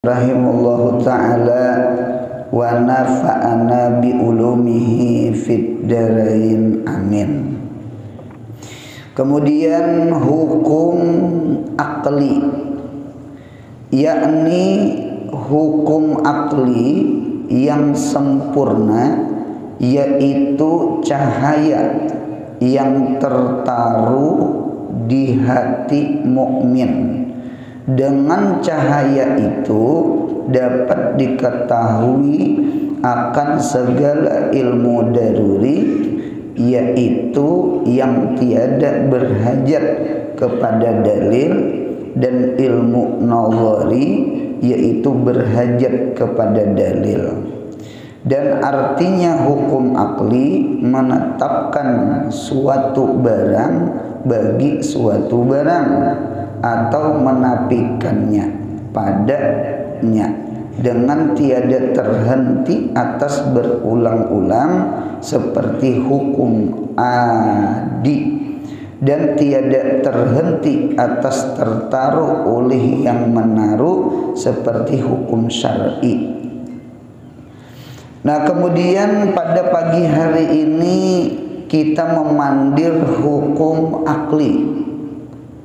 rahimahullahu ta'ala wa nafa'ana bi ulumihi fid darain amin. Kemudian hukum akli, yakni hukum akli yang sempurna, yaitu cahaya yang tertaruh di hati mukmin. Dengan cahaya itu dapat diketahui akan segala ilmu daruri, yaitu yang tiada berhajat kepada dalil, dan ilmu nazari, yaitu berhajat kepada dalil. Dan artinya hukum akli menetapkan suatu barang bagi suatu barang atau menafikannya padanya dengan tiada terhenti atas berulang-ulang, seperti hukum adi, dan tiada terhenti atas tertaruh oleh yang menaruh, seperti hukum syar'i. Nah, kemudian pada pagi hari ini kita memandir hukum akli.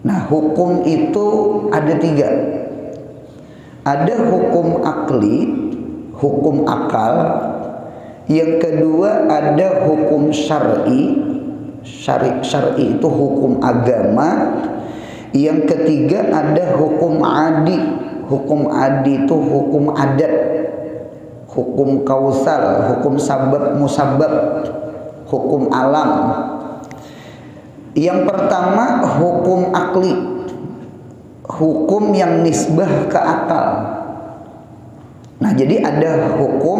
Nah, hukum itu ada tiga. Ada hukum akli, hukum akal. Yang kedua ada hukum syar'i. Syar'i itu hukum agama. Yang ketiga ada hukum adi. Hukum adi itu hukum adat, hukum kausal, hukum sabab musabab, hukum alam. Yang pertama hukum akli, hukum yang nisbah ke akal. Nah, jadi ada hukum,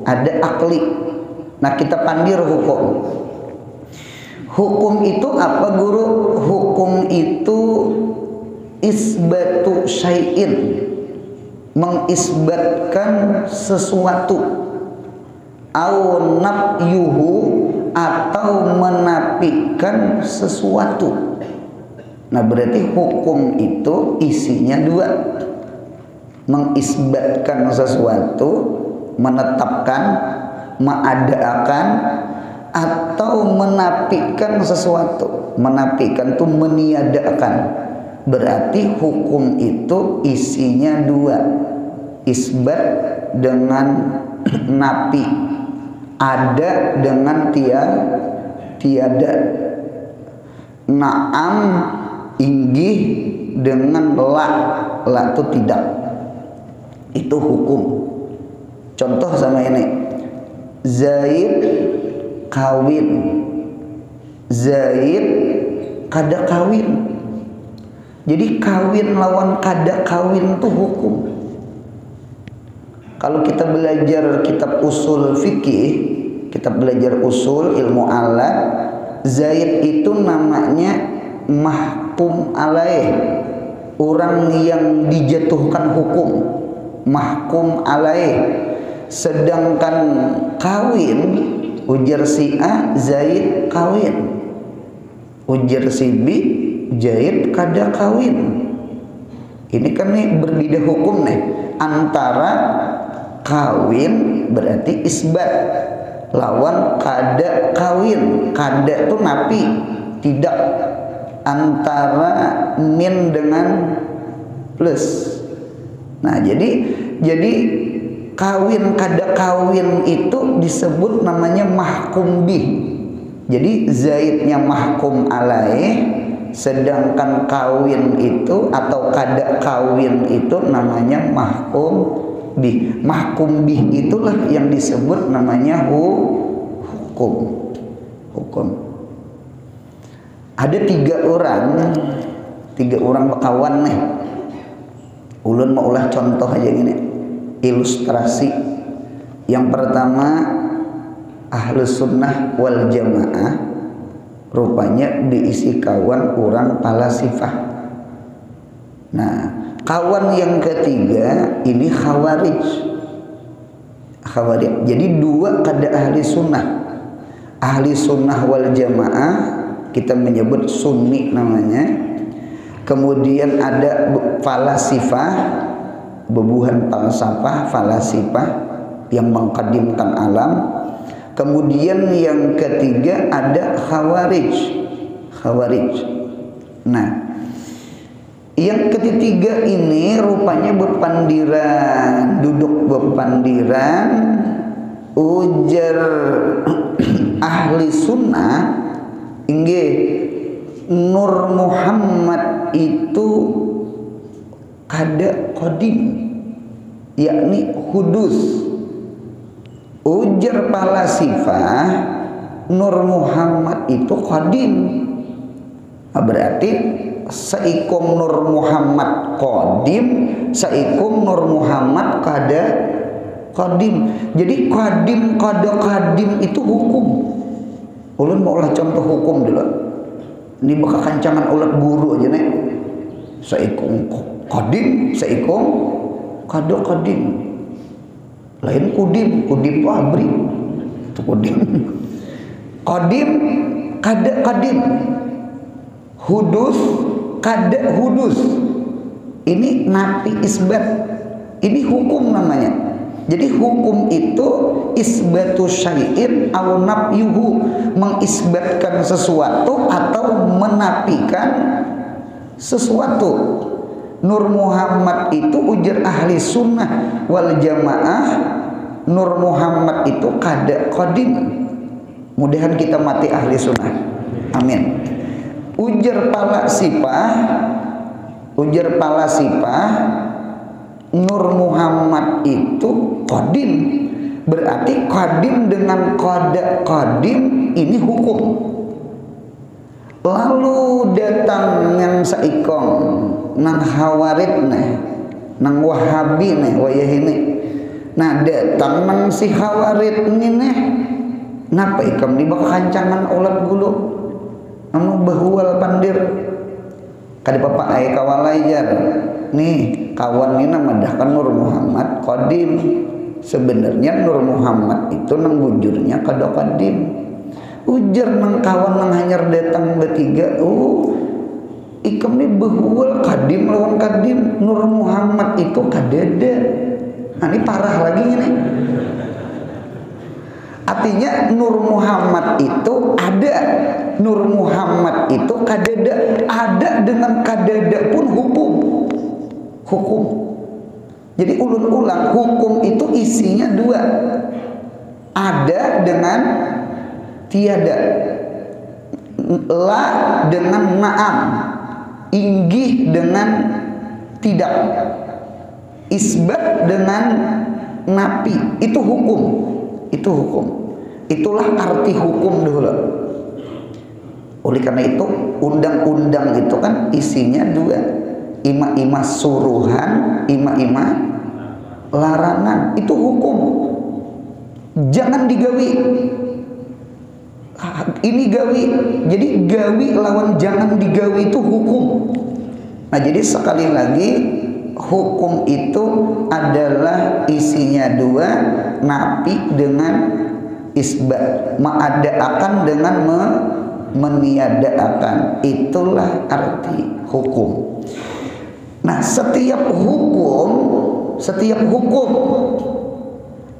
ada akli. Nah, kita pandir hukum. Hukum itu apa, guru? Hukum itu isbatu syai'in, mengisbatkan sesuatu, au nafyuhu, atau menafikan sesuatu. Nah, berarti hukum itu isinya dua: mengisbatkan sesuatu, menetapkan, mengadakan, atau menafikan sesuatu. Menafikan itu meniadakan. Berarti hukum itu isinya dua: isbat dengan nafi, ada dengan tiada, naam inggih dengan la itu tidak. Itu hukum. Contoh sama ini, Zaid kawin, Zaid kada kawin. Jadi kawin lawan kada kawin itu hukum. Kalau kita belajar kitab usul fikih, kita belajar usul ilmu alat, Zaid itu namanya mahkum alaih, orang yang dijatuhkan hukum, mahkum alaih. Sedangkan kawin, ujar si A, Zaid kawin, ujar si B, Zaid kada kawin. Ini kan nih berbeda hukum nih. Antara kawin berarti isbat lawan kada kawin. Kada itu nafi, tidak. Antara min dengan plus. Nah, jadi kawin kada kawin itu disebut namanya mahkum bih. Jadi Zaidnya mahkum alaih, sedangkan kawin itu atau kada kawin itu namanya mahkum bih. Mahkum bih itulah yang disebut namanya hukum. Ada tiga orang kawan nih. Ulun mau ulah contoh aja gini, ilustrasi. Yang pertama Ahlus Sunnah wal Jamaah, rupanya diisi kawan orang palasifah. Nah, kawan yang ketiga ini khawarij. Jadi dua kada ahli sunnah. Ahli sunnah wal jamaah kita menyebut sunni namanya. Kemudian ada falasifah, bebuhan falsafah, falasifah yang mengkadimkan alam. Kemudian yang ketiga ada khawarij. Nah, yang ketiga ini rupanya bepandiran, duduk bepandiran ujar ahli sunnah inggih Nur Muhammad itu kada qadim, yakni hudus. Ujar falasifah Nur Muhammad itu qadim. Berarti saikum Nur Muhammad qadim, saikum Nur Muhammad kada qadim. Jadi qadim kada qadim itu hukum. Ulun mau lah contoh hukum dulu. Ini bakal kancangan ulat guru aja nih. Saikum qadim, saikum kada qadim. Lain kudim itu abri. Itu kudim. Qadim kada qadim. Hudus kada hudus. Ini nafi isbat. Ini hukum namanya. Jadi hukum itu isbatu syai'in aw nafyuhu, mengisbatkan sesuatu atau menafikan sesuatu. Nur Muhammad itu ujar ahli sunnah wal jamaah, Nur Muhammad itu kada qadim. Mudahan kita mati ahli sunnah. Amin. Ujar falasifah Nur Muhammad itu qadim. Berarti qadim dengan qada qadim ini hukum. Lalu datang yang saikong nang Khawarid nih, nang Wahabi nih, wayah ini. Nah datang nang si Khawarid ini nih, napa ikam di bawah kancangan ulat bulu, anu bahual pandir, kadi bapak ay kawalajar. Nih kawan ini madahkan Nur Muhammad qadim. Sebenarnya Nur Muhammad itu nang bujurnya kada qadim. Ujar nang kawan nang hanyar datang bertiga, ikam ni behual qadim lawan qadim. Nur Muhammad itu kadada. Nah ini parah lagi ini. Artinya Nur Muhammad itu ada, Nur Muhammad itu kadada. Ada dengan kadada pun hukum. Jadi ulun ulang, hukum itu isinya dua. Ada dengan tiada. La dengan na'am. Inggih dengan tidak. Isbat dengan nafi. Itu hukum. Itulah arti hukum dulu. Oleh karena itu undang-undang itu kan isinya dua. Ima-ima suruhan, ima-ima larangan. Itu hukum. Jangan digawi. Ini gawi. Jadi gawi lawan jangan digawi itu hukum. Nah jadi sekali lagi hukum itu adalah isinya dua, nafi dengan isbat, mengada-akan dengan meniada-akan. Itulah arti hukum. Nah setiap hukum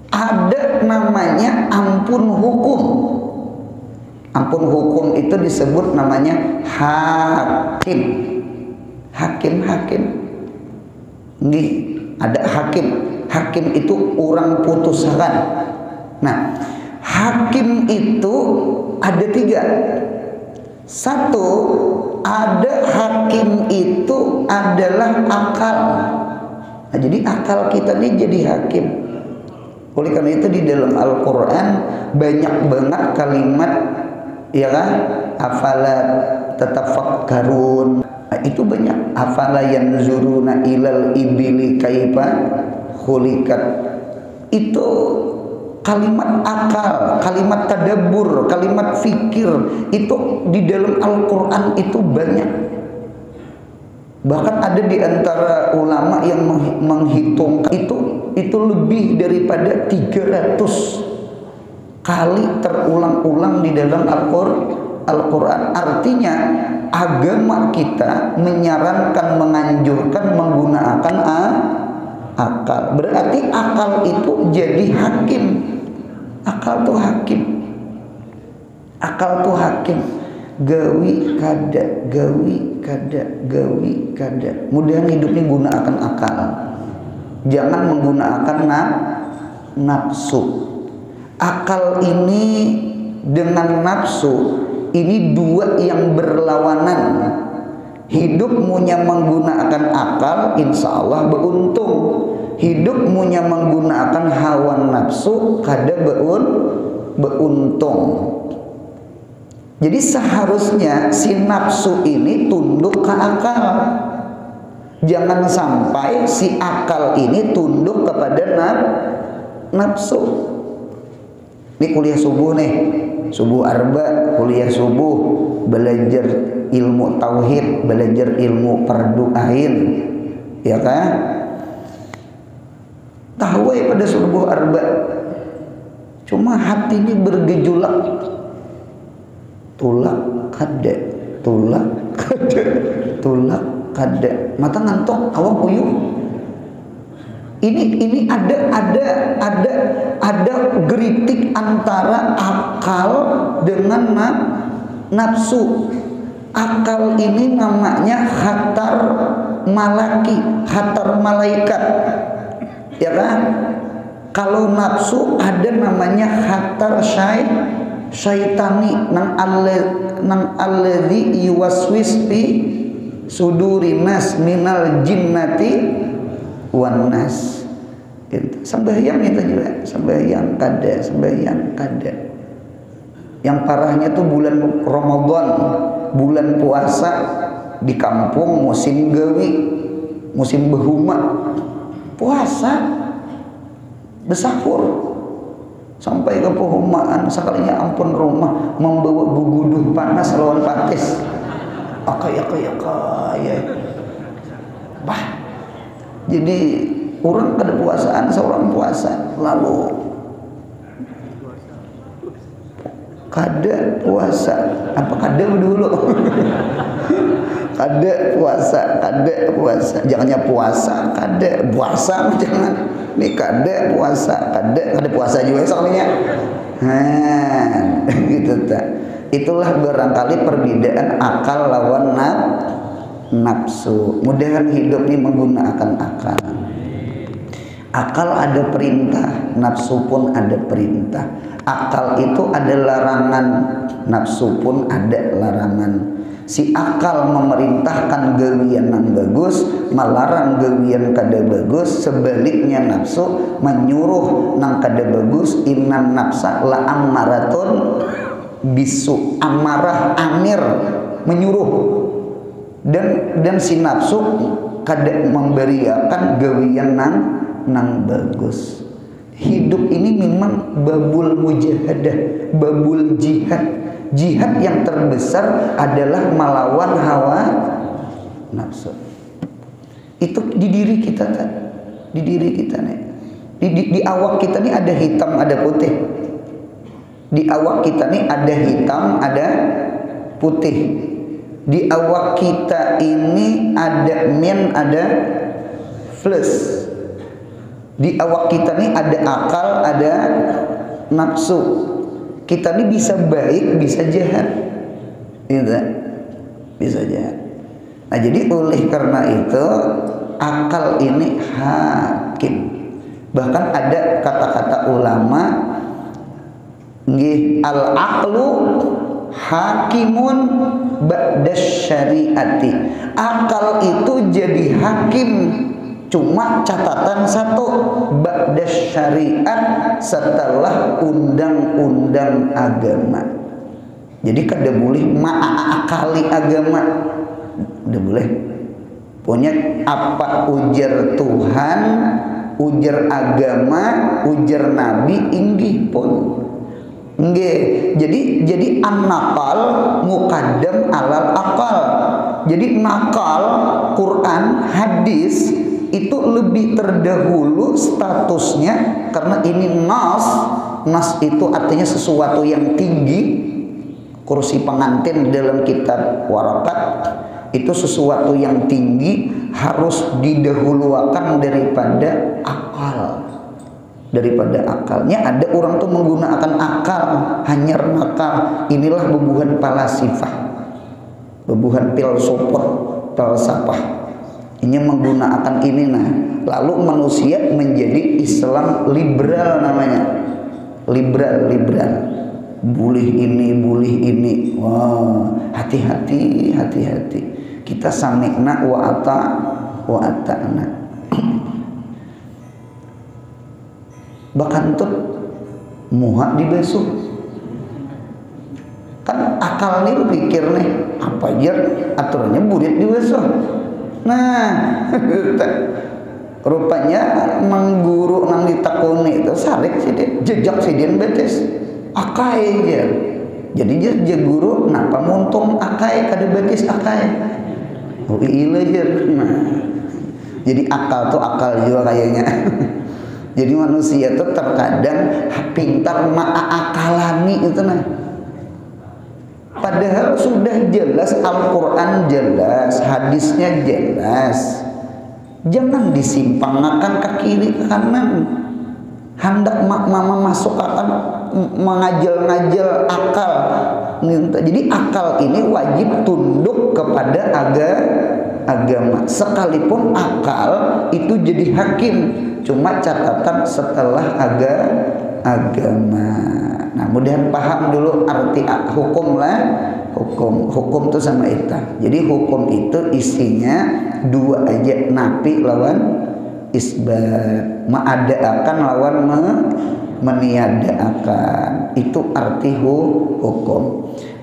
ada namanya ampun hukum. Ampun hukum itu disebut namanya hakim. Hakim. Nih ada hakim. Hakim itu orang putuskan. Nah hakim itu ada tiga. Satu, ada hakim itu adalah akal. Nah, jadi akal kita ini jadi hakim. Oleh karena itu di dalam Al-Quran banyak banget kalimat, ya kan? Afala tatafakkarun. Nah, itu banyak. Afala yanzuruna ilal ibili kaifa khuliqat. Itu kalimat akal, kalimat tadabbur, kalimat fikir itu di dalam Al-Quran itu banyak. Bahkan ada di antara ulama yang menghitung itu lebih daripada 300 kali terulang-ulang di dalam Al-Quran. Artinya agama kita menyarankan, menganjurkan menggunakan akal. Berarti akal itu jadi hakim. Akal tuh hakim. Akal tuh hakim. Gawi kada, gawi kada, gawi kada. Mudahan hidup ini gunakan akal. Jangan menggunakan nafsu. Akal ini dengan nafsu ini dua yang berlawanan. Hidupmunya menggunakan akal, insya Allah beruntung. Hidupmunya menggunakan hawa nafsu, kada beruntung. Jadi seharusnya si nafsu ini tunduk ke akal. Jangan sampai si akal ini tunduk kepada nafsu. Ini kuliah subuh nih, subuh arba, kuliah subuh, belajar ilmu tauhid, belajar ilmu fardu ain, ya kan? Tahu ya pada subuh arba, cuma hati ini bergejolak. Tulak kada, tulak kada, tulak kada. Mata ngantuk, awak puyuh. Ini ada geritik antara akal dengan nafsu. Akal ini namanya khatar malaki, khatar malaikat, ya kan? Kalau nafsu ada namanya khatar syaitani, nang alladzi yuwaswis fi sudurin nas minal jinnati wan nas. Gitu. Sembahyang itu juga, sembahyang kada. Yang parahnya tuh bulan Ramadan, bulan puasa di kampung musim gawi, musim behuma, puasa besahur sampai ke pehumaan sekalinya ampun rumah membawa guguduh panas lawan patis. Akaya. Bah. Jadi orang kada puasaan seorang puasa lalu kada puasa apa kada dulu kada puasa jangannya puasa kada puasa jangan nih kada puasa juga soalnya gitu tak. Itulah barangkali perbedaan akal lawan nafsu. Mudahan hidup ini menggunakan akal. Akal ada perintah, nafsu pun ada perintah. Akal itu ada larangan, nafsu pun ada larangan. Si akal memerintahkan gawian yang bagus, melarang gawian kada bagus. Sebaliknya nafsu menyuruh nang kada bagus. Innan nafsa la ammaratun bisu, amarah amir menyuruh. Dan si nafsu kada memberiakan gawian nang bagus. Hidup ini memang babul mujahadah, babul jihad. Jihad yang terbesar adalah melawan hawa nafsu. Itu di diri kita kan? Di diri kita nih. Di awak kita nih ada hitam, ada putih. Di awak kita nih ada hitam, ada putih. Di awak kita ini ada min, ada plus. Di awak kita nih ada akal, ada nafsu. Kita ini bisa baik, bisa jahat, gitu, bisa jahat. Nah jadi oleh karena itu akal ini hakim. Bahkan ada kata-kata ulama, al-aqlu hakimun ba'das syariati. Akal itu jadi hakim. Cuma catatan satu, ba'das syariat, setelah undang-undang agama. Jadi kada boleh ma'akali agama. Kada boleh. Punya apa ujar Tuhan, ujar agama, ujar Nabi inggih pun. Nggih. Jadi an-naqal muqaddam alal aqal. Jadi nakal Quran, hadis itu lebih terdahulu statusnya karena ini nas itu artinya sesuatu yang tinggi, kursi pengantin dalam kitab warakat itu sesuatu yang tinggi, harus didahulukan daripada akal. Daripada akalnya, ada orang tuh menggunakan akal, hanyar nakal. Inilah bebuhan palasifah, bebuhan filsafat, falsafah. Ini menggunakan ini. Nah, lalu manusia menjadi Islam liberal namanya. Liberal. Boleh ini. Wah, hati-hati. Kita sami'na wa ata'na. Bakantut muha dibasuh. Kan akal nih pikir nih apa aja aturannya burit dibasuh. Nah, rupanya mengguru nang ditakuni itu sarik sih dia, jejak sih dia betes akai aja. Jadi dia guru napa muntung akai kada betes akai. Oh iya aja. Nah, jadi akal tuh akal juga kayaknya. Jadi manusia itu terkadang pintar ma'akalani itu nah. Padahal sudah jelas Al-Quran jelas, hadisnya jelas. Jangan disimpangkan ke kiri ke kanan. Hendak mama masuk akan mengajal-ngajal akal. Jadi akal ini wajib tunduk kepada agama. Sekalipun akal itu jadi hakim, cuma catatan setelah agama. Nah, mudahan paham dulu arti hukum lah. Hukum itu sama itu. Jadi hukum itu isinya dua aja, nafi lawan isbat, mengada-akan lawan meniada-akan. Itu arti hukum.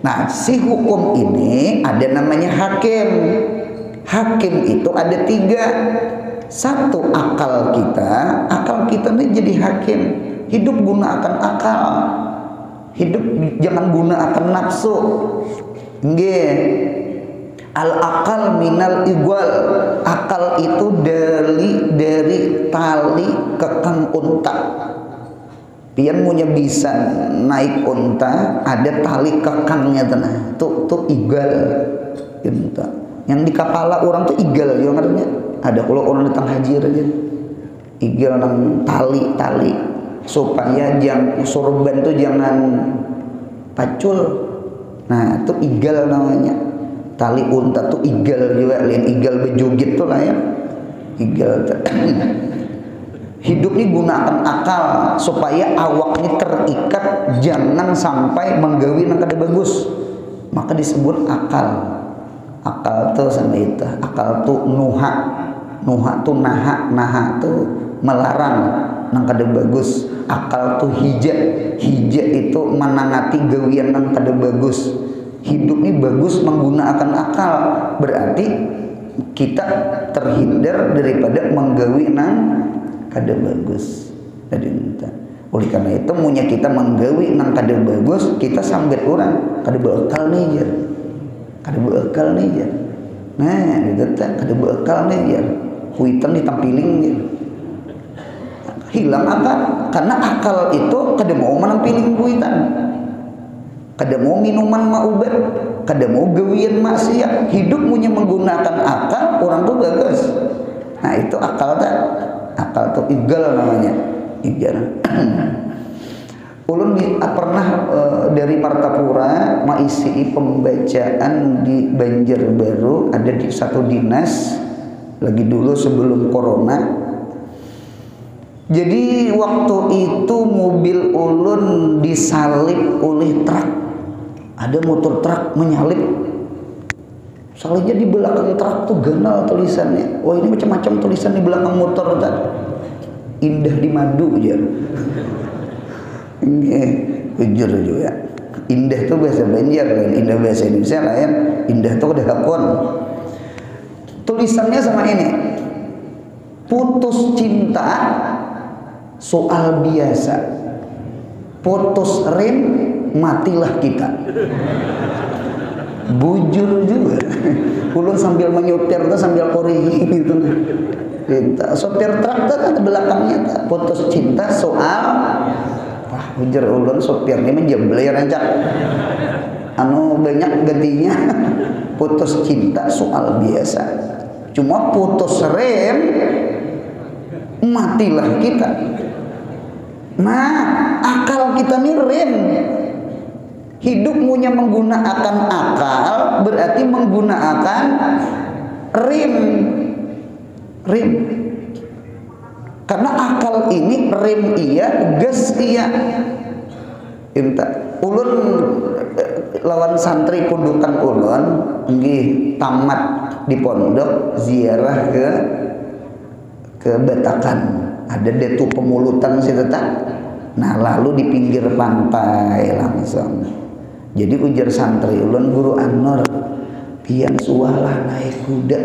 Nah, si hukum ini ada namanya hakim. Hakim itu ada 3. Satu, akal kita ini jadi hakim. Hidup gunakan akal. Hidup jangan gunakan nafsu. Nggih. Al-akal minal igwal. Akal itu dari tali kekang unta. Pian punya bisa naik unta, ada tali kekangnya tanah. Tuh igal. Unta. Yang di kepala orang tuh igal ya ngaranya. Ada kalau orang datang haji aja. Igal nang tali supaya sorban tuh jangan pacul. Nah, itu igal namanya. Tali unta tuh igal juga, lihat igal bejugit tuh lah ya. Igal. Hidup ini gunakan akal supaya awaknya terikat, jangan sampai menggawi nang kada bagus. Maka disebut akal. Akal tuh sama itu. Akal tuh nuha tuh naha tuh melarang nang kada bagus. Akal tuh hija itu menangati gawian nang kada bagus. Hidup ini bagus menggunakan akal, berarti kita terhindar daripada menggawi nang kada bagus. Jadi oleh karena itu munya kita menggawi nang kada bagus, kita sambet orang kada beakal nih ya. Kada beakal nih ya. Nah, gitu tak kada beakal nih ya. Kuitan ditampiling ya. Hilang akal, karena akal itu kada mau menampiling kuitan. Kada mau minuman maubat, kada mau gawian maksiat. Hidup punya menggunakan akal, orang tuh bagus. Nah, itu akal tak? Akal tuh igal namanya. Igal. Ulun pernah dari Martapura mengisi pembacaan di Banjarbaru, ada di satu dinas lagi dulu sebelum corona. Jadi waktu itu mobil ulun disalip oleh truk. Ada motor truk menyalip. Salibnya di belakang truk tuh ganal tulisannya. Wah, ini macam-macam tulisan di belakang motor tadi. Indah di madu aja. Jujur juga. Indah tuh bahasa Banjar lain, indah bahasa Indonesia lain. Indah tuh udah hakon. Tulisannya sama ini. Putus cinta soal biasa. Putus rem matilah kita. Bujur juga. Ulun sambil menyetir tuh sambil korigi gitu. Sopir truk tuh kan belakangnya putus cinta soal. Wah, ujar ulun sopir ini menjembler aja. anu banyak gantinya. Putus cinta soal biasa, cuma putus rem matilah kita. Nah, akal kita nih rem. Hidupmunya menggunakan akal berarti menggunakan rem. Karena akal ini rem iya, gas iya. Inta ulun lawan santri kundukan ulun nggih tamat di pondok ziarah ke Batakan. Ada detu pemulutan sih tetap. Nah, lalu di pinggir pantai langsung. Jadi ujar santri ulun, Guru Anor pian sualah naik kuda.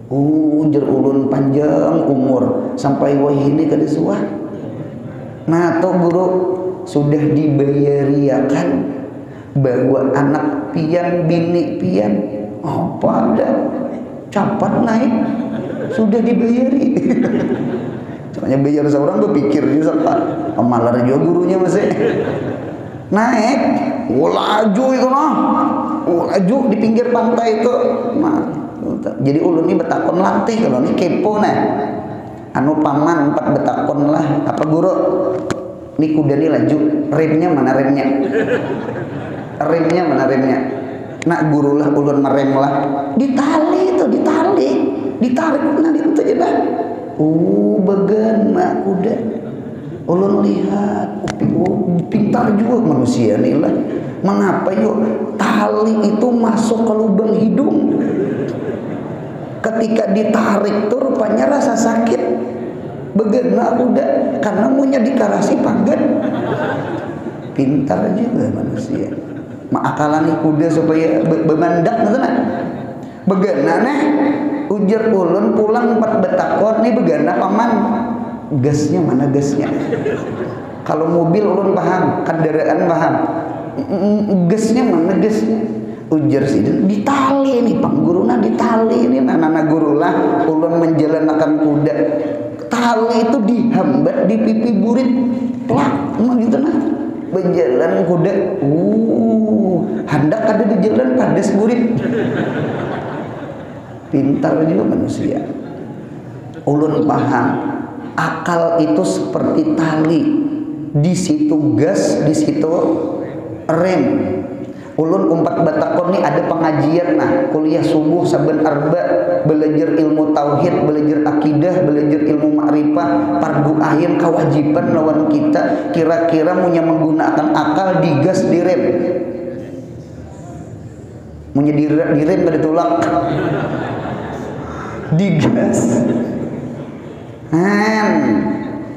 Ujar ulun panjang umur sampai wahini kada suah. Nah, toh guru sudah dibayariakan bahwa anak pian bini pian apa ada capat naik sudah dibayari. Soalnya bayar seorang berpikir juga amalar juga gurunya masih naik laju itu mah laju di pinggir pantai itu. Nah, jadi ulun ini betakon latih kalau ini kepo nah anu paman 4 betakon lah apa guru ini kuda ini laju remnya mana remnya nak guru lah ulun merem lah ditali itu ditarik nah itu aja dah bagan mak kuda ulun lihat pintar juga manusia nih lah. Mengapa yuk tali itu masuk ke lubang hidung, ketika ditarik tuh rupanya rasa sakit bagan mak kuda karena maunya dikarasi pagan. Pintar juga manusia maakalan kuda supaya bemandak nah begana nih ujar ulun pulang 4 betakon nih begana paman gasnya mana gasnya. Kalau mobil ulun paham, kendaraan paham, gasnya mana gasnya. Ujar sih ditali nih pangguruna ditali ini nana gurulah ulun menjalankan kuda tali itu dihambat di pipi burit plak emang gitu nah berjalan kuda hendak ada di jalan padas burit. Pintar juga manusia. Ulun paham akal itu seperti tali, di situ gas, di situ rem. Ulun 4 betakon nih ada pengajian nah kuliah subuh saben arba belajar ilmu tauhid, belajar akidah, belajar ilmu makrifah, fardu ain kewajiban lawan kita kira-kira punya menggunakan akal digas direm. Punya direm pada tulak. Digas.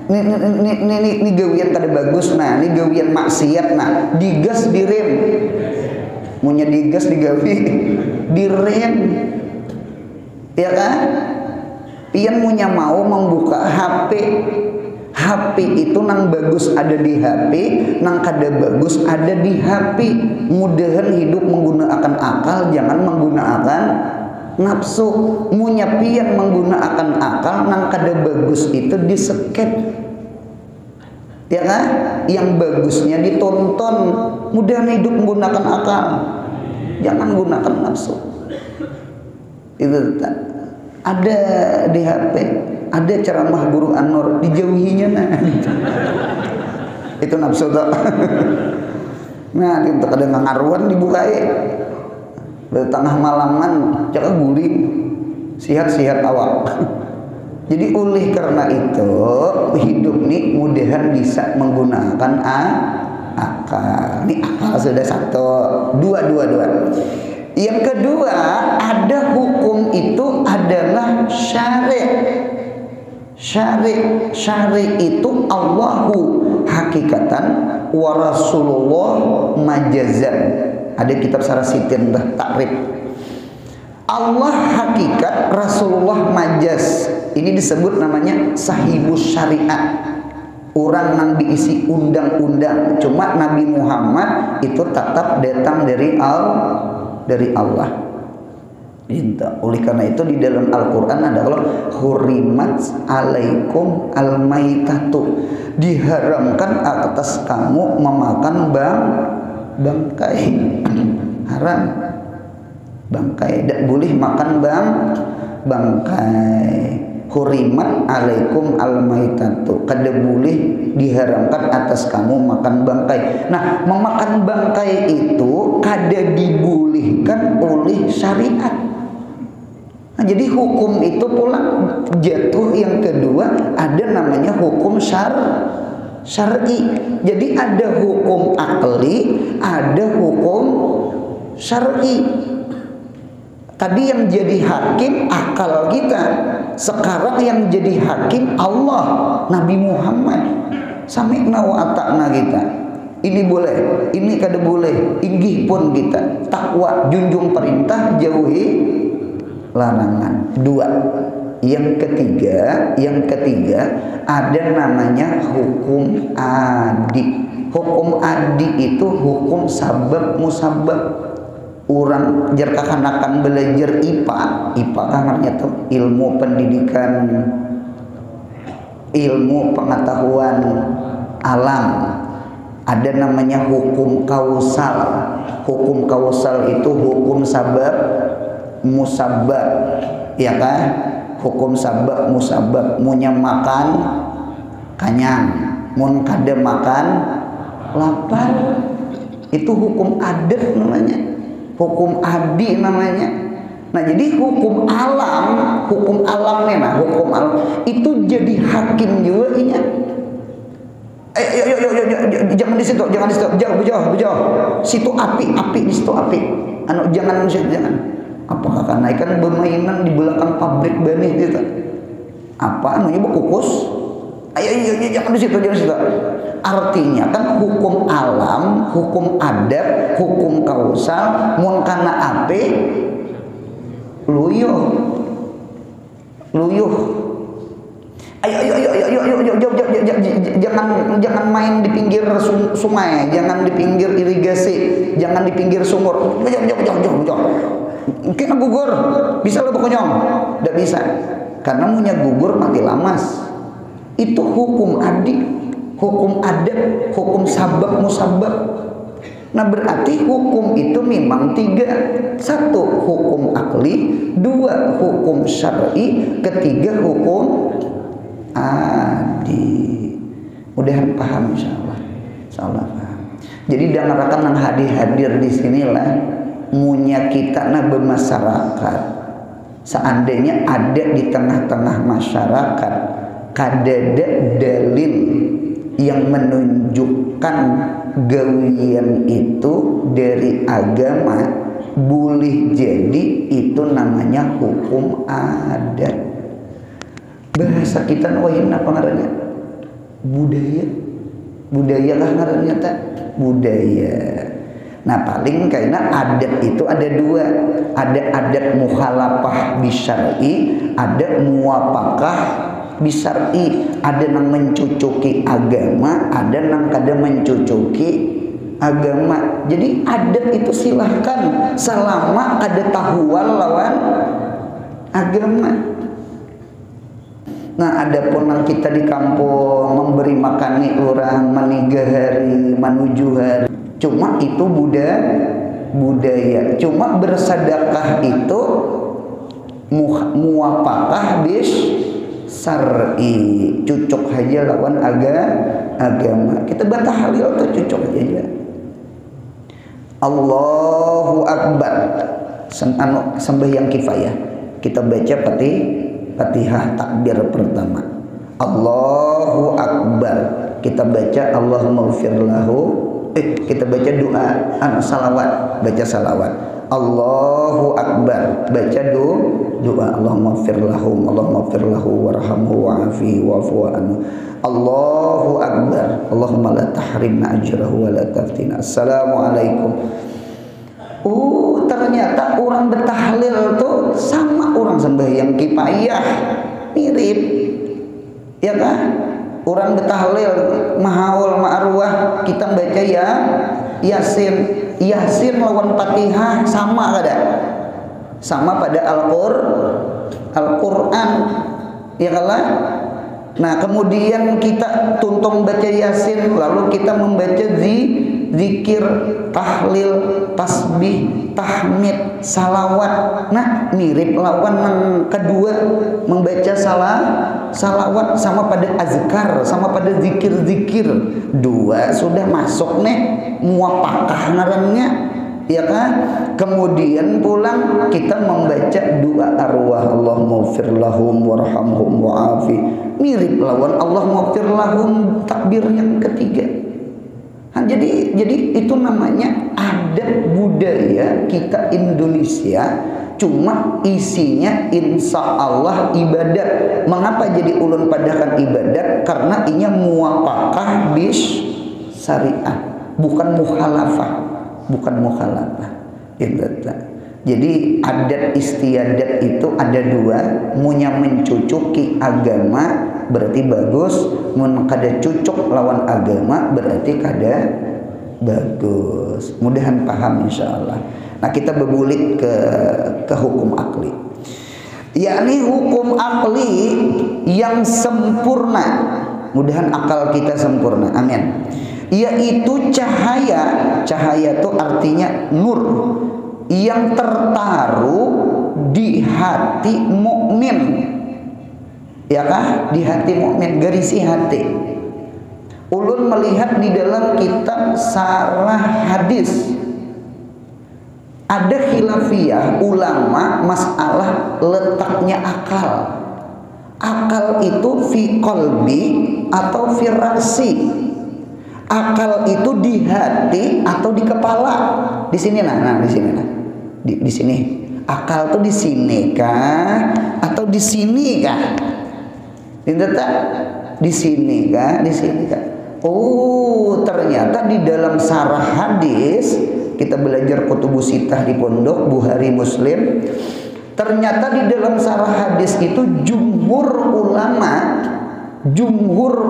Ini gawian kada bagus nah, ini gawian maksiat nah, digas direm. Munya digas digawi direm. Ya kan? Pian munya mau membuka HP. HP itu nang bagus ada di HP, nang kada bagus ada di HP. Mudahan hidup menggunakan akal, jangan menggunakan nafsu. Munya pian menggunakan akal, nang kada bagus itu diseket. Ya kan? Yang bagusnya ditonton. Mudah hidup menggunakan akal, jangan gunakan nafsu. Itu ada di HP, ada ceramah Guru Anor, dijauhinya nah. Itu nafsu tak. Nah, itu kadang ngaruan dibukai. Di tengah malaman caka guling, sihat-sihat awak. Jadi oleh karena itu hidup nih mudahan bisa menggunakan akal. Ini akal sudah 1, 2. Yang kedua ada hukum itu adalah syari'. Syari' itu Allahu hakikatan wa Rasulullah majazan. Ada kitab Sarasitin dah takrib. Allah hakikat, Rasulullah majaz. Ini disebut namanya sahibus syariat. Orang yang diisi undang-undang. Cuma Nabi Muhammad itu tetap datang dari Allah. Oleh karena itu di dalam Al-Quran ada kalau hurimat alaikum al-maitatu, diharamkan atas kamu memakan bangkai haram, bangkai tidak boleh makan bangkai. Hurimat alaikum al-maitatu, kada boleh diharamkan atas kamu makan bangkai. Nah, memakan bangkai itu kada dibolehkan oleh syariat. Nah, jadi hukum itu pula jatuh yang kedua, ada namanya hukum syar'i. Jadi ada hukum akli, ada hukum syar'i. Tadi yang jadi hakim akal kita, sekarang yang jadi hakim Allah, Nabi Muhammad. Sami'na wa ata'na kita. Ini boleh, ini kada boleh. Inggih pun kita. Takwa, junjung perintah, jauhi larangan. Dua. Yang ketiga ada namanya hukum adi. Hukum adi itu hukum sabab musabab. Orang jerkakanakan belajar IPA kan tuh ilmu pendidikan, ilmu pengetahuan alam. Ada namanya hukum kausal. Hukum kausal itu hukum sabab musabab, ya kan? Hukum sabab musabab. Munya makan kanyang, mun kada makan lapar. Itu hukum adat namanya. Hukum adi namanya. Nah, jadi hukum alam nih, nah hukum alam itu jadi hakim juga ini. Jangan di situ, jauh. Situ api di situ api. Jangan. Apakah karena ikan bermainan di belakang pabrik benih gitu? Apa namanya kukus? Jangan di situ. Artinya kan hukum alam, hukum adat, hukum kausal, mun kana ape luyuh. Ayo, jangan main di pinggir sungai, jangan di pinggir irigasi, jangan di pinggir sumur. Jauh. Mungkin gugur, bisa lo bokonyong? Tidak bisa, karena punya gugur mati lamas. Itu hukum adi. Hukum adat, hukum sabab musabab. Nah, berarti hukum itu memang tiga. Satu, hukum akli. Dua, hukum syar'i. Ketiga, hukum adi. Mudahan paham insyaallah. Insyaallah paham. Jadi dengarkan nang hadir di sinilah munya kita na bermasyarakat. Seandainya ada di tengah-tengah masyarakat kadada dalil yang menunjukkan gawian itu dari agama, boleh jadi itu namanya hukum adat. Bahasa kita nawain apa ngarannya? Budaya kah ngarannya tak? Budaya. Nah, paling karena adat itu ada dua. Ada adat mukhalafah bisyar'i, ada muwafaqah bisyar'i. Ada yang mencucuki agama, ada yang kada mencucuki agama. Jadi adat itu silahkan selama ada tahuan lawan agama. Nah, ada pun yang kita di kampung memberi makani orang maniga hari, manuju hari. Cuma itu budaya. Cuma bersedekah itu muwafaqah bis syar'i, cucuk aja lawan agama. Kita bantah halil atau cucuk aja. Allahu Akbar. Sembahyang kifayah. Kita baca Fatihah takbir pertama. Allahu Akbar. Kita baca Allahumma ighfir lahu. Kita baca doa, salawat, baca salawat. Allahu Akbar, baca doa. Allahumma ighfir lahu warhamhu wa'afihi wa'fu anhu. Allahu Akbar. Allahumma la tahrimna ajrahu wa la taftina. Assalamualaikum. Ternyata orang bertahlil tuh sama orang sembahyang kifayah, mirip, ya kan? Orang bertahlil mahaul ma'arwah, kita baca ya Yasin lawan Fatihah sama kada? Sama pada Al-Qur'an, ya kalah. Nah, kemudian kita tuntung baca Yasin, lalu kita membaca zikir, tahlil, tasbih, tahmid, salawat. Nah, mirip lawan yang kedua, membaca salawat sama pada azkar, sama pada zikir-zikir. Dua sudah masuk nih, muapakah ngarannya, ya kan? Kemudian pulang kita membaca doa arwah, Allahumma ighfir lahum warhamhum wa'afi. Mirip lawan Allahumma ighfir lahum takbir yang ketiga. Nah, jadi itu namanya adat budaya kita Indonesia, cuma isinya insya Allah ibadat. Mengapa jadi ulun padakan ibadat? Karena inya muwafaqah bis syariah, bukan mukhalafah, Jadi adat istiadat itu ada dua. Munya mencucuki agama berarti bagus, mun kada cucuk lawan agama berarti kada bagus. Mudahan paham insyaallah. Nah, kita berbulik ke hukum akli, yakni hukum akli yang sempurna. Mudahan akal kita sempurna, amin. Yaitu cahaya itu artinya nur yang tertaruh di hati mukmin, ya kah? Di hati mukmin, garisi hati. Ulun melihat di dalam kitab Sarah Hadis ada khilafiyah ulama masalah letaknya akal. Akal itu fi qalbi atau fi ra'si. Akal itu di hati atau di kepala. Di sini nah di sini nah. Di sini. Akal tuh di sini kah atau di sini kah? Di sini kah? Di sini kah? Oh, ternyata di dalam Sarah Hadis, kita belajar kutubus sittah di pondok Bukhari Muslim. Ternyata di dalam Sarah Hadis itu jumhur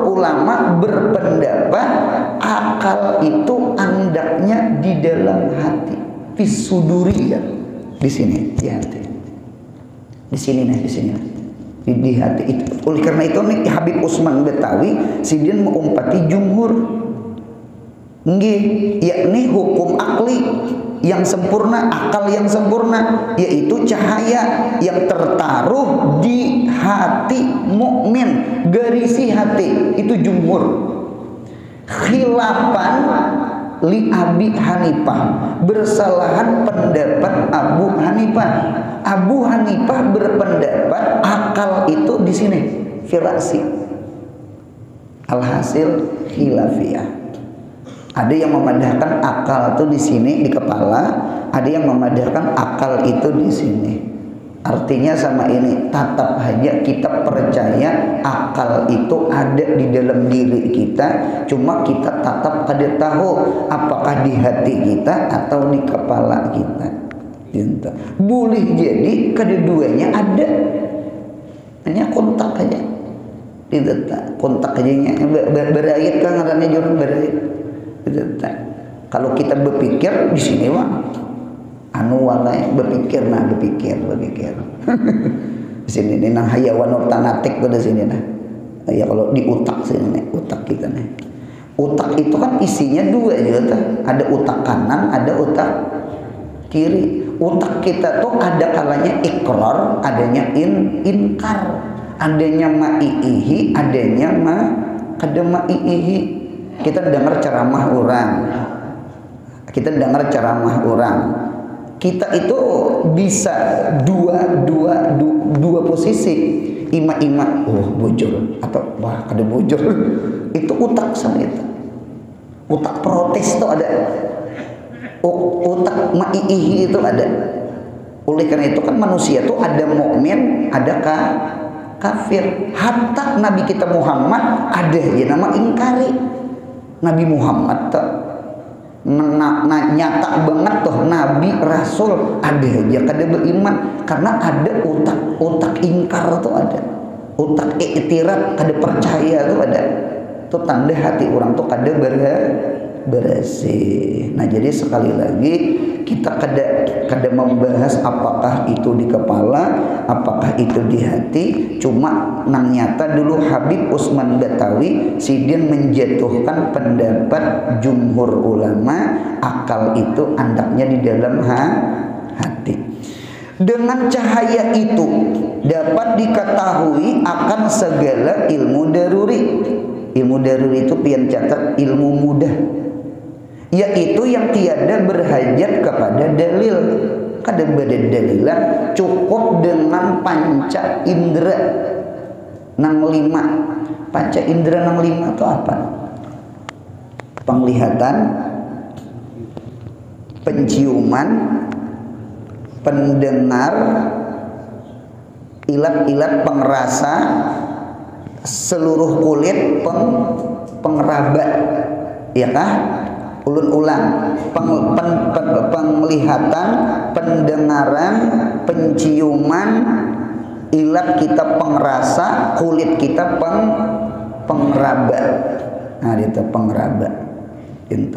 ulama berpendapat akal itu andaknya di dalam hati, fisuduri ya, di sini, di hati, di sini di hati itu. Oleh karena itu nih Habib Usman Betawi sidin mengumpati jumhur, nggih, yakni hukum akli yang sempurna, akal yang sempurna, yaitu cahaya yang tertaruh di hati mukmin, garisi hati, itu jumhur. Khilafan li Abi Hanifah, bersalahan pendapat Abu Hanifah. Abu Hanifah berpendapat akal itu di sini, firasi. Alhasil khilafiyah. Ada yang memadahkan akal itu di sini di kepala, ada yang memadahkan akal itu di sini. Artinya sama ini, tetap aja kita percaya akal itu ada di dalam diri kita, cuma kita tetap kada tahu apakah di hati kita atau di kepala kita. Boleh jadi kedua-duanya ada, hanya kontak aja. Kontak aja berayat kan ngarannya jurang berayat. Kalau kita berpikir di sini wah anu walai berpikir di sini nih nang hayawan tanatik tuh di sini nah ya. Kalau di utak sini nih, utak kita nih, utak itu kan isinya dua juga, ada utak kanan, ada utak kiri. Utak kita tuh ada kalanya ikrar, adanya inkar, adanya ma'i'ihi, adanya kada ma'i'ihi. Kita dengar ceramah orang, kita itu bisa dua posisi, ima bujur atau wah kada bujur. Itu utak sama itu, utak protes itu ada, utak ma'i'ihi itu ada. Oleh karena itu kan manusia itu ada mukmin, ada kafir. Hatta Nabi kita Muhammad ada ya nama ingkari. Nabi Muhammad nyata banget tuh Nabi Rasul ada aja kada beriman, karena ada otak ingkar tuh ada, otak iktiraf kada percaya tuh ada. Itu tanda hati orang tuh kada bersih. Nah jadi sekali lagi kita kada membahas apakah itu di kepala, apakah itu di hati. Cuma nang nyata dulu Habib Usman Batawi sidin menjatuhkan pendapat jumhur ulama akal itu andaknya di dalam hati. Dengan cahaya itu dapat diketahui akan segala ilmu daruri. Ilmu daruri itu pian catat ilmu mudah, yaitu yang tiada berhajat kepada dalil. Kada beda dalilan, cukup dengan panca indera nang lima. Panca indera nang lima itu apa? Penglihatan, penciuman, pendengar, ilat-ilat pengerasa, seluruh kulit pengeraba, ya kah? Ulun-ulang, penglihatan, pendengaran, penciuman, ilat kita pengerasa, kulit kita pengeraba. Nah, itu pengeraba.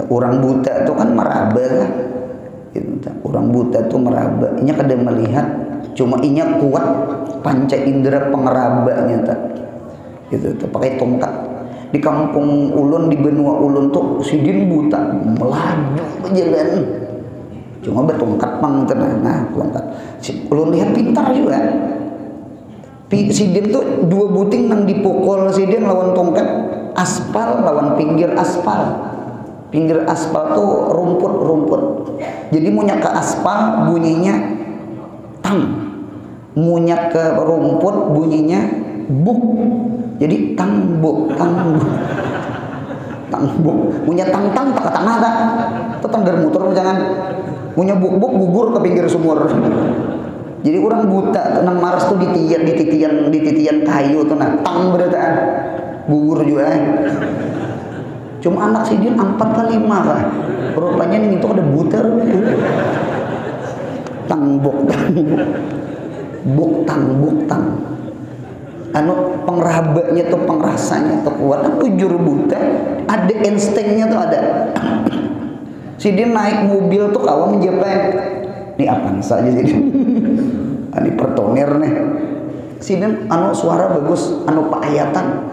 Orang buta itu kan meraba kan? Orang buta itu meraba. Inya kada melihat, cuma inya kuat panca indera pengerabanya tak. Itu pakai tongkat. Di kampung ulun, di benua ulun tuh sidin buta melaju ke jalan, cuma bertongkat pang tenang. Nah tongkat ulun lihat pintar juga. Sidin tuh dua buting nang dipukul sidin lawan tongkat, aspal lawan pinggir aspal. Pinggir aspal tuh rumput. Jadi munyak ke aspal bunyinya tang, munyak ke rumput bunyinya buk. Jadi tangbuk, punya tang tak tanah tak, tetang bermuter jangan, punya buk gugur ke pinggir sumur. Jadi orang buta, nang maras tuh di titian kayu tuh nah, tang berataan, gugur juga. Cuma anak sidin 4 kali 5 lah, rupanya nih itu ada buta. Tangbuk, buk tang. Anu pengerabanya tuh pengrasanya tuh kuat. Aku juru buta ada instingnya tuh ada. Si dia naik mobil tuh kawan menjepet. Ini apa saja sih? Ini pertonir nih. Si dia anu suara bagus, anu paayatan.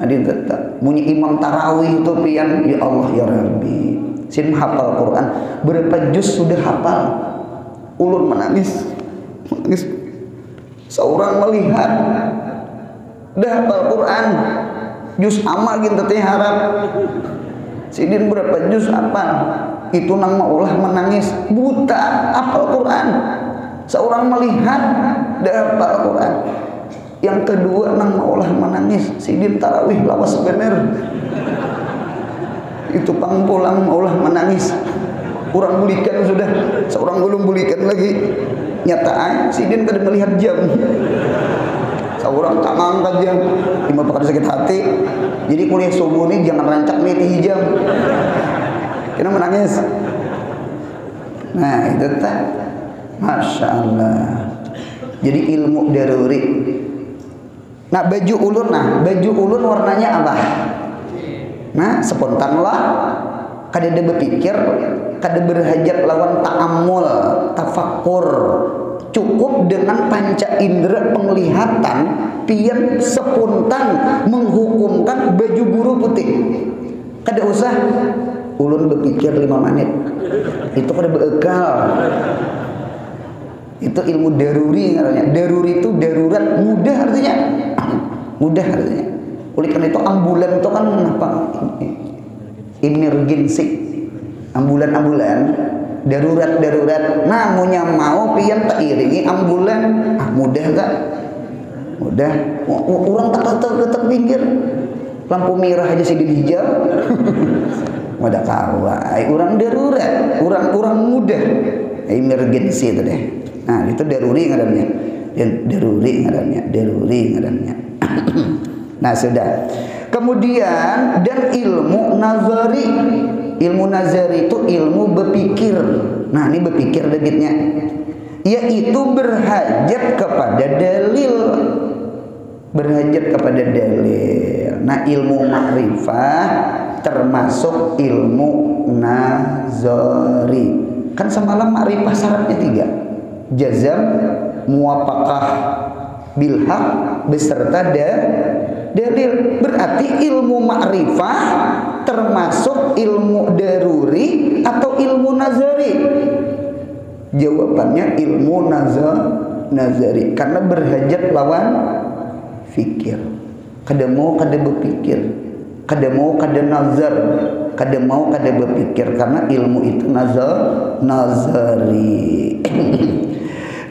Adi tetap bunyi imam tarawih itu pian ya Allah ya Rabbi. Sin hafal Quran berapa juz sudah hafal. Ulun menangis. Seorang melihat dah hafal Quran juz ama gitu teh harap sidin berapa juz apa itu nang maulah menangis buta hafal Quran. Seorang melihat dah hafal Quran. Yang kedua nang maulah menangis sidin tarawih lawas bener itu pang pulang maulah menangis. Orang bulikan sudah, seorang belum bulikan lagi. Nyataan sidin kada melihat jam. Seorang tak ngangkat jam. Lima pekan sakit hati. Jadi kuliah subuh ini jangan rancak nih jam. Kena menangis. Nah itu tak, masya Allah. Jadi ilmu daruri. Nah baju ulun warnanya apa? Nah spontan lah. Kada ada berpikir, kada berhajat lawan ta'amul, tafakkur. Cukup dengan panca indera penglihatan pian spontan menghukumkan baju buru putih. Kada usah ulun berpikir 5 menit. Itu kada beekal. Itu ilmu daruri namanya. Daruri itu darurat, mudah artinya. Mudah artinya. Oleh karena itu ambulan itu kan apa? Emergency, ambulan darurat. Namunnya mau pian tak iringi ambulan, mudah gak? Mudah. Orang tak pinggir, lampu merah aja sidin hijau. Mudah kawai. Orang darurat, orang mudah. Emergency itu deh. Nah itu daruri ngarannya. Daruri ngarannya. Nah sudah. Kemudian dan ilmu nazari. Ilmu nazari itu ilmu berpikir. Nah ini berpikir debitnya. Yaitu berhajat kepada dalil. berhajat kepada dalil. Nah, ilmu ma'rifah termasuk ilmu nazari. Kan semalam ma'rifah syaratnya 3. Jazam, muwafaqah bil haq beserta dalil. Berarti ilmu ma'rifah termasuk ilmu daruri atau ilmu nazari? Jawabannya ilmu nazari, karena berhajat lawan fikir. Kada mau kada berpikir, kada mau kada nazar, kada mau kada berpikir, karena ilmu itu nazari.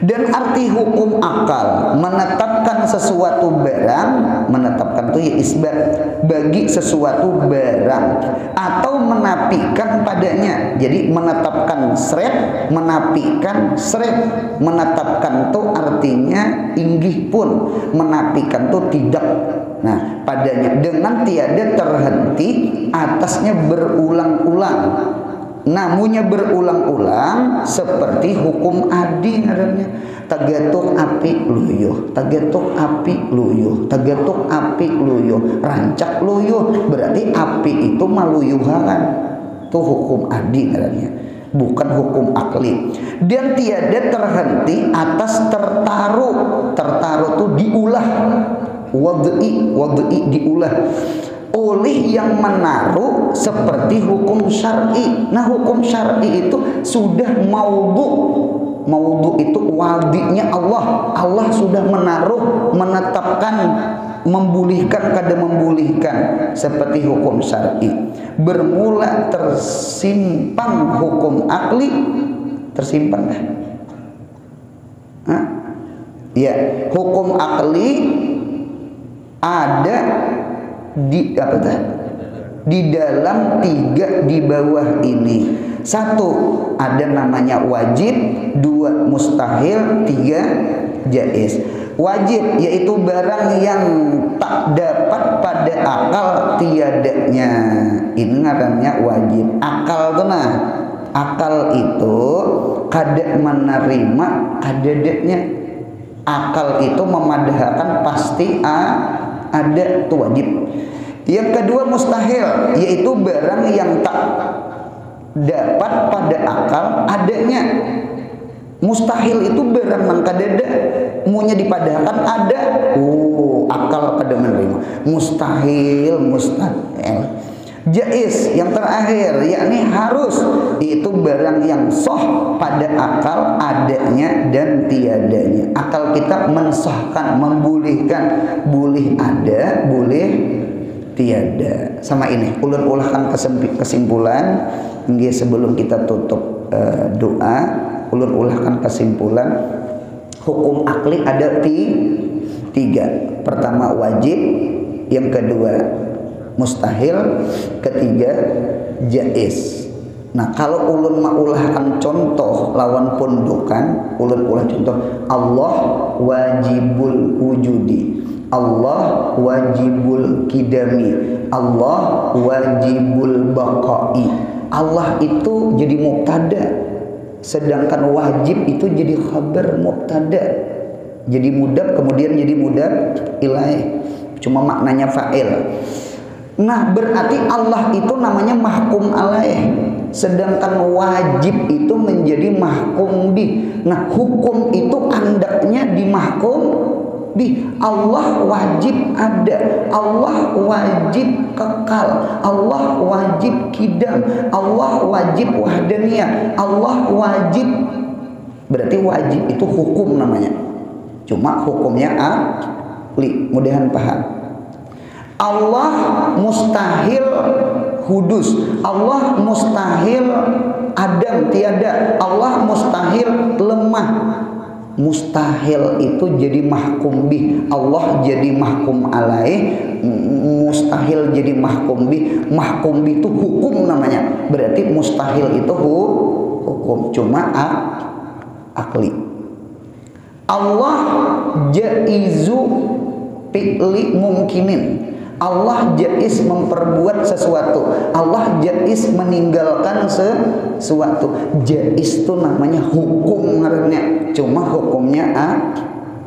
Dan arti hukum akal menetapkan sesuatu barang, menetapkan itu ya isbat, bagi sesuatu barang atau menafikan padanya. Jadi menetapkan seret, menafikan seret. Menetapkan itu artinya inggih pun, menafikan itu tidak. Nah, padanya dengan tiada terhenti, atasnya berulang-ulang. Namunnya berulang-ulang seperti hukum adi ngarannya. Tagatuk api luyuh, tagatuk api luyuh, tagatuk api luyuh, rancak luyuh. Berarti api itu maluyuhan. Itu hukum adi ngarannya, bukan hukum akli. Dan tiada terhenti atas tertaruh. Tertaruh itu diulah. Wad'i diulah oleh yang menaruh seperti hukum syar'i. Nah, hukum syar'i itu sudah maudhu. Maudhu itu wadinya Allah. Allah sudah menaruh, menetapkan, membolehkan kada membolehkan seperti hukum syar'i. Bermula tersimpan hukum akli, tersimpan dah. Ya, hukum akli ada di apa tah? Di dalam 3 di bawah ini. 1 ada namanya wajib, 2 mustahil, 3 jaiz. Wajib yaitu barang yang tak dapat pada akal tiadanya. Ini ngarannya wajib. Akal tuh nah. Akal itu kada menerima kadadanya. Akal itu memadahkan pasti ada, itu wajib. Yang kedua mustahil, yaitu barang yang tak dapat pada akal adanya. Mustahil itu barang yang kadada, munya dipadahkan ada. Akal pada menerima. Mustahil. Jaiz yang terakhir, yakni harus, itu barang yang soh pada akal adanya dan tiadanya. Akal kita mensahkan, membolehkan, boleh ada, boleh tiada. Sama ini ulun ulahkan kesimpulan nggih sebelum kita tutup doa. Ulun ulahkan kesimpulan hukum akli ada 3. Pertama wajib, yang kedua mustahil, ketiga jaiz. Nah, kalau ulun maulahkan contoh lawan pondokan, ulun ulah contoh Allah wajibul wujudi, Allah wajibul kidami, Allah wajibul baqai. Allah itu jadi mubtada, sedangkan wajib itu jadi khabar mubtada. Jadi mudhaf kemudian jadi mudhaf ilaih, cuma maknanya fa'il. Nah, berarti Allah itu namanya mahkum alaih, sedangkan wajib itu menjadi mahkum bih. Nah, hukum itu andaknya di mahkum bih. Allah wajib ada, Allah wajib kekal, Allah wajib kidam, Allah wajib wahdaniyah, Allah wajib. Berarti wajib itu hukum namanya, cuma hukumnya akli. Mudahan paham. Allah mustahil hudus, Allah mustahil adam tiada, Allah mustahil lemah. Mustahil itu jadi mahkum bih, Allah jadi mahkum alaih. Mustahil jadi mahkum bih, mahkum bih itu hukum namanya. Berarti mustahil itu hukum, cuma akli. Allah jaizu fi'li mungkinin, Allah jaiz memperbuat sesuatu, Allah jaiz meninggalkan sesuatu. Jaiz itu namanya hukum ngarannya, cuma hukumnya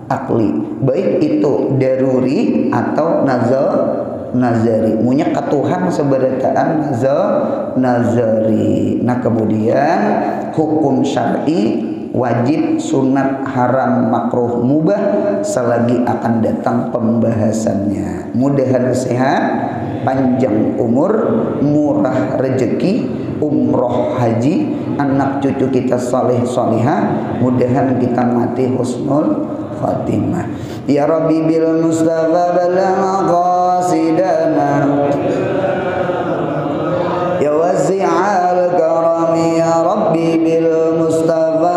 akli, baik itu daruri atau nazari. Munya ka Tuhan seberataan nazari. Nah kemudian hukum syar'i wajib, sunat, haram, makruh, mubah selagi akan datang pembahasannya. Mudahan sehat, panjang umur, murah rezeki, umroh haji, anak cucu kita saleh salihah, mudahan kita mati husnul khatimah. Ya Rabbi bil Mustafa balagh qasidana, ya wasi'al karami ya Rabbi bil Mustafa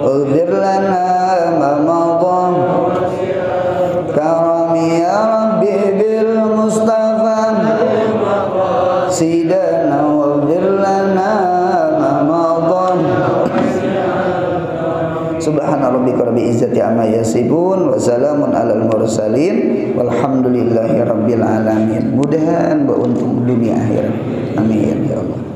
اغفر لنا ما مضى كرمي يا ربي بالمصطفى سيدنا واغفر لنا ما مضى سبحان ربك رب العزة عما يصفون وسلام على المرسلين والحمد لله رب العالمين. Mudahan beruntung dunia akhirat. Amin ya Allah.